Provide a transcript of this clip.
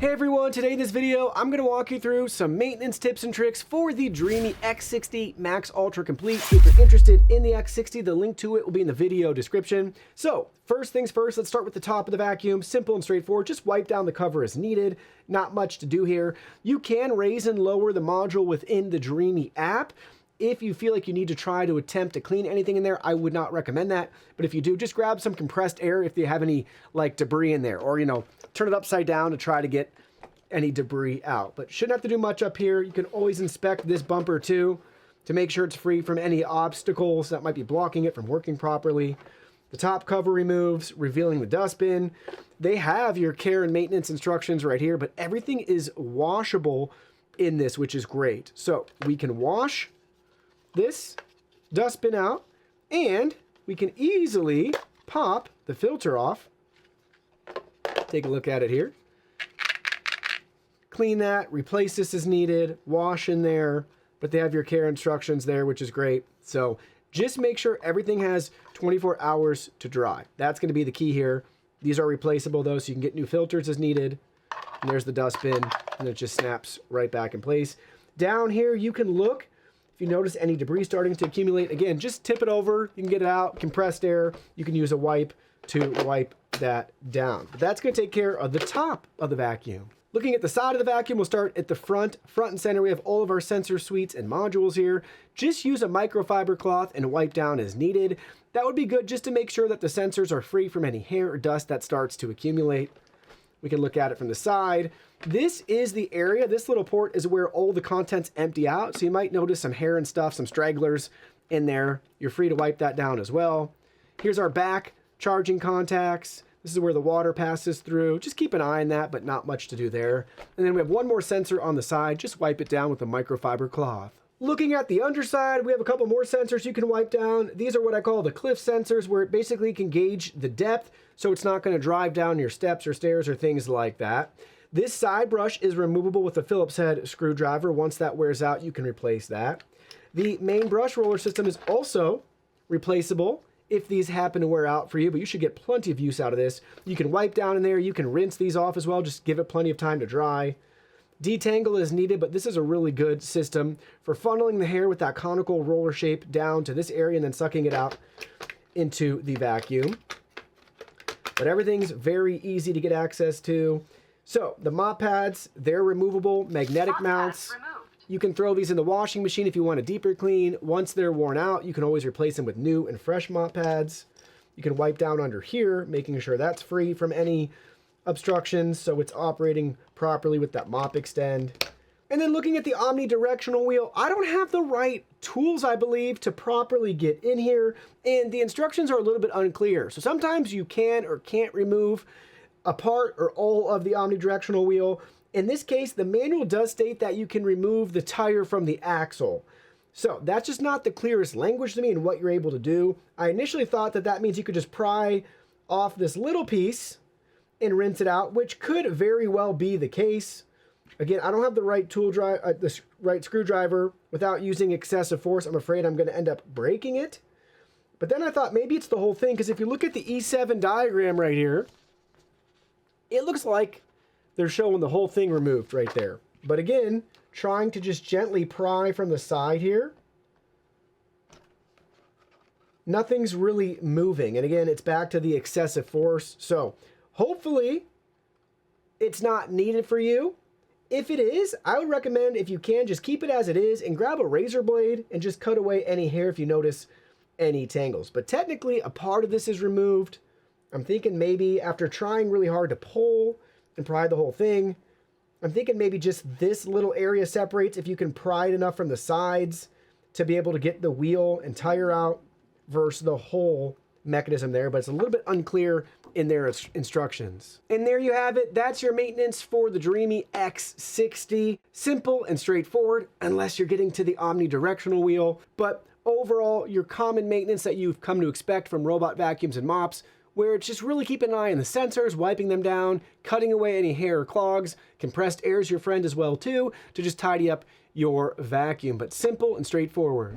Hey everyone, today in this video, I'm going to walk you through some maintenance tips and tricks for the Dreame X60 Max Ultra Complete. If you're interested in the X60, the link to it will be in the video description. So, first things first, let's start with the top of the vacuum. Simple and straightforward, just wipe down the cover as needed. Not much to do here. You can raise and lower the module within the Dreame app. If you feel like you need to try to attempt to clean anything in there, I would not recommend that. But if you do, just grab some compressed air if you have any like debris in there, or turn it upside down to try to get any debris out. But shouldn't have to do much up here. You can always inspect this bumper too to make sure it's free from any obstacles that might be blocking it from working properly. The top cover removes, revealing the dustbin. They have your care and maintenance instructions right here, but everything is washable in this, which is great. So we can wash this dustbin out, and we can easily pop the filter off. Take a look at it here. Clean that, replace this as needed, wash in there, but they have your care instructions there, which is great. So just make sure everything has 24 hours to dry. That's going to be the key here. These are replaceable though, so you can get new filters as needed. And there's the dustbin, and it just snaps right back in place. Down here, you can look. If you notice any debris starting to accumulate, again, just tip it over. You can get it out, compressed air. You can use a wipe to wipe that down. But that's going to take care of the top of the vacuum. Looking at the side of the vacuum, we'll start at the front and center. We have all of our sensor suites and modules here. Just use a microfiber cloth and wipe down as needed. That would be good just to make sure that the sensors are free from any hair or dust that starts to accumulate. We can look at it from the side. This is the area, this little port is where all the contents empty out. So you might notice some hair and stuff, some stragglers in there. You're free to wipe that down as well. Here's our back charging contacts. This is where the water passes through. Just keep an eye on that, but not much to do there. And then we have one more sensor on the side. Just wipe it down with a microfiber cloth. Looking at the underside, we have a couple more sensors you can wipe down. These are what I call the cliff sensors, where it basically can gauge the depth, so it's not going to drive down your steps or stairs or things like that. This side brush is removable with a Phillips head screwdriver. Once that wears out, you can replace that. The main brush roller system is also replaceable if these happen to wear out for you, but you should get plenty of use out of this. You can wipe down in there. You can rinse these off as well. Just give it plenty of time to dry. Detangle is needed, but this is a really good system for funneling the hair with that conical roller shape down to this area and then sucking it out into the vacuum. But everything's very easy to get access to. So the mop pads, they're removable, magnetic mounts. You can throw these in the washing machine if you want a deeper clean. Once they're worn out, you can always replace them with new and fresh mop pads. You can wipe down under here, making sure that's free from any obstructions, so it's operating properly with that mop extend. And then looking at the omnidirectional wheel, I don't have the right tools, I believe, to properly get in here, and the instructions are a little bit unclear. So sometimes you can or can't remove a part or all of the omnidirectional wheel. In this case, the manual does state that you can remove the tire from the axle. So that's just not the clearest language to me in what you're able to do. I initially thought that that means you could just pry off this little piece and rinse it out, which could very well be the case. Again, I don't have the right the right screwdriver without using excessive force. I'm afraid I'm going to end up breaking it. But then I thought maybe it's the whole thing, because if you look at the E7 diagram right here, it looks like they're showing the whole thing removed right there. But again, trying to just gently pry from the side here, nothing's really moving. And again, it's back to the excessive force. So hopefully it's not needed for you. If it is, I would recommend, if you can, just keep it as it is and grab a razor blade and just cut away any hair if you notice any tangles. But technically, a part of this is removed. I'm thinking maybe after trying really hard to pull and pry the whole thing, I'm thinking maybe just this little area separates if you can pry it enough from the sides to be able to get the wheel and tire out versus the whole mechanism there, but it's a little bit unclear in their instructions. And there you have it. That's your maintenance for the Dreame X60. Simple and straightforward, unless you're getting to the omnidirectional wheel. But overall, your common maintenance that you've come to expect from robot vacuums and mops, where it's just really keeping an eye on the sensors, wiping them down, cutting away any hair or clogs. Compressed air is your friend as well too, to just tidy up your vacuum, but simple and straightforward.